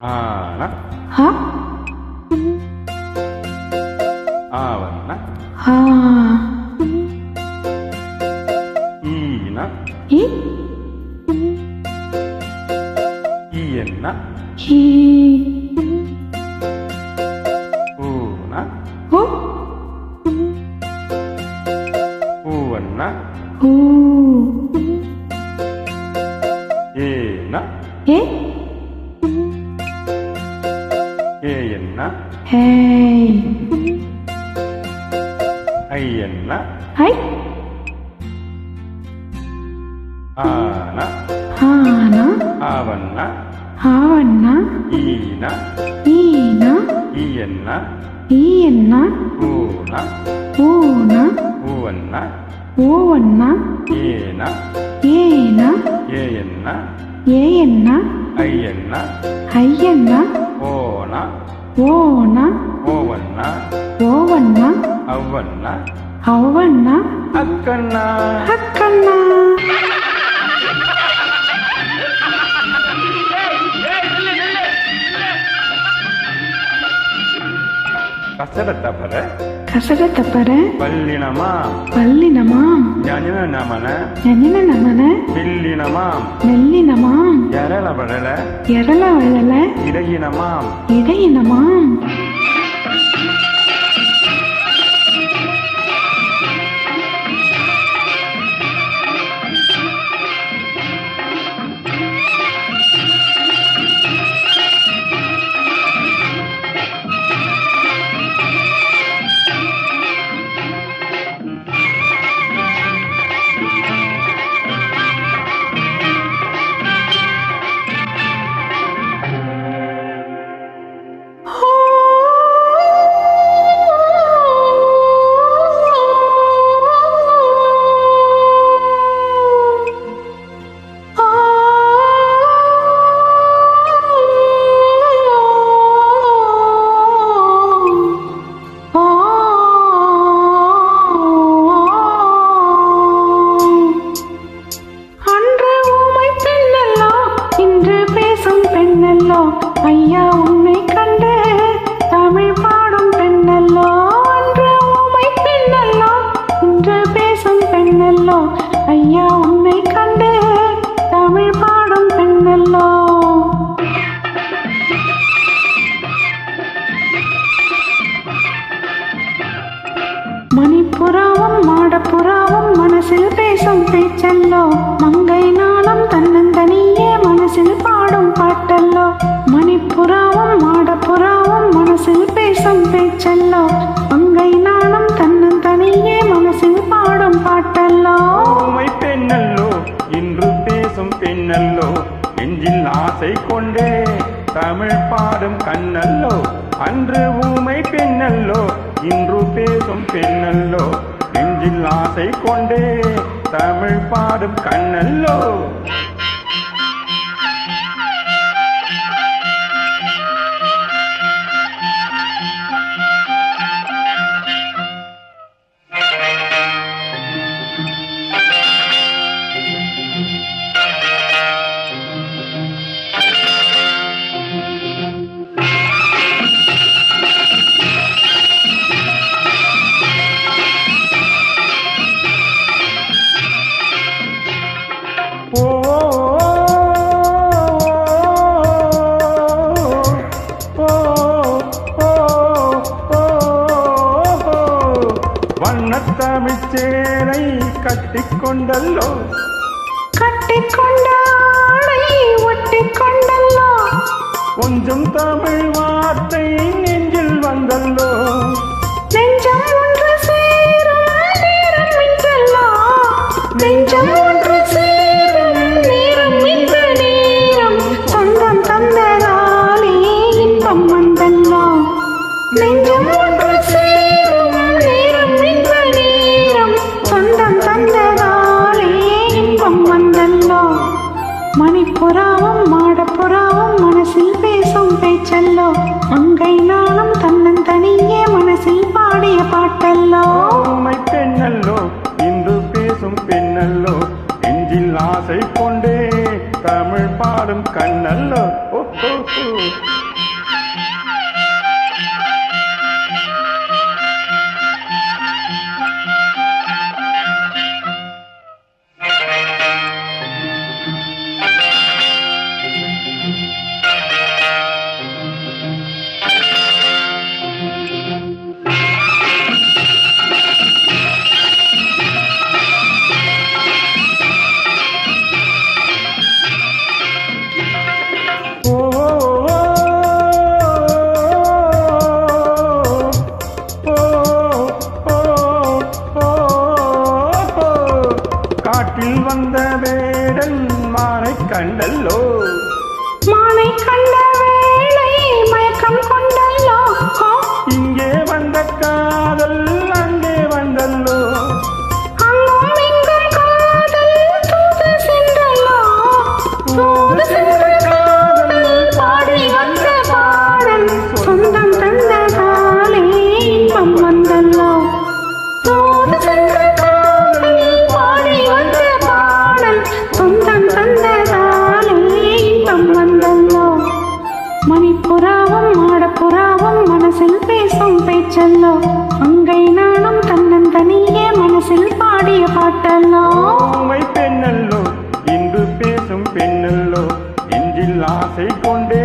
ஆன ஹ ஆவண்ண ஹா ஈன இ ஈயண்ண ஹி ஊன ஹு ஊவண்ண ஹூ ஏன ஏ ஏயண்ண ஹேய் ஐயண்ண ஹை ஆன ஹானா ஆவண்ண ஹாவண்ண ஈன ஈன ஈயண்ண ஈயண்ண ஊன ஊன ஊவண்ண ஓவண்ண ஏன ஏன ஏயண்ண ஏயண்ண ஐயண்ண ஐயண்ண ஓன ஓன ஓவண்ண ஓவண்ண ಅವ್ವಣ್ಣ ಅವ್ವಣ್ಣ ಅಕ್ಕಣ್ಣ ಅಕ್ಕಣ್ಣ ಕಸರ ತಪರ ಕಸದ ತಪ್ಪರ ಪಲ್ಲಿನಮ ಪಲ್ಲಿನಮ ಜ್ಞಾನಿನ ನಮನ ನೆನಿನ ನಮನ ಬಿಲ್ಲಿನಮಾಂ ಮೆಲ್ಲಿನಮಾಂ ಎರಳ ಬಡಲ ಎರಳ ಒಳ್ಳಲ ಇಡಗಿನಮಾಂ ಇಡೆಯಿನಮಾಂ ஐயா உன்னை கண்டு தமிழ் பாடும் பெண்ணல்லோ அன்று ஊமை பெண்ணல்லோ இன்று பேசும் பெண்ணல்லோ ஐயா உன்னை கண்டு தமிழ் பாடும் பெண்ணல்லோ மணிப்புறாவும் மாடப்புறாவும் மனசில் பேசும் பேச்சல்லோ மங்கை நாளும் தன்னந்தனியே மனசில் பாடும் பாட்டல்லோ மணிப்புறாவும் மாடப்புறாவும் மனசில் பேசும் பேச்சல்லோ மங்கை நாளும் தன்னந்தனியே மனசில் பாடும் பாட்டல்லோ ஊமை பெண்ணல்லோ இன்று பேசும் பெண்ணல்லோ நெஞ்சில் ஆசை கொண்டே தமிழ் பாடும் கண்ணல்லோ அன்று ஊமை பெண்ணல்லோ இன்று பேசும் பெண்ணல்லோ நெஞ்சில் ஆசை கொண்டே தமிழ் பாடும் கண்ணல்லோ வண்ணத்தமிழ்ச்சேனை கட்டிக்கொண்டல்லோ கட்டிக்கொண்டாடை ஒட்டிக்கொண்டல்லோ கொஞ்சம் தமிழ் வார்த்தை நெஞ்சில் வந்தல்லோ நெஞ்சம் ஒன்று சேரும் நேரம் இன்றல்லோ நெஞ்சம் ஒன்று சேரும் நேரம் இன்று நேரம் சொந்தம் தந்ததாலே இன்பம் வந்தல்லோ நெஞ்சம் ஒன்று சேரும் நேரம் இன்று நேரம் சொந்தம் தந்ததாலே இன்பம் வந்தல்லோ மணிப்புறாவும் மாடப்புறாவும் மனசில் பேசும் பேச்சல்லோ மங்கை நாளும் தன்னந்தனியே மனசில் கண்ணல்லோ ஓ ஓ, ஓ. காட்டில் வந்த வேடன் மானை கண்டல்லோ மானை கண்ட வேளை மயக்கம் கொண்டல்லோ இங்கே வந்த காதல் அங்கே வந்தல்லோ அங்கும் இங்கும் காதல் தூது சென்றல்லோ தூது சென்ற காதல் பாடி வந்த பாடல் சொந்தம் தந்த காலே இன்பம் வந்தல்லோ தூது சென்ற காதல் பாடி வந்த பாடல் சொந்தம் தந்த காலே இன்பம் வந்தல்லோ மணிப்புறாவும் மாடப்புறாவும் மனசில் பேசும் பேச்சல்லோ அங்கை நானும் தன்னன் தனியே மனசில் பாடிய பாட்டல்லோ ஊமை பெண்ணல்லோ இன்று பேசும் பெண்ணல்லோ நெஞ்சில் ஆசை கொண்டே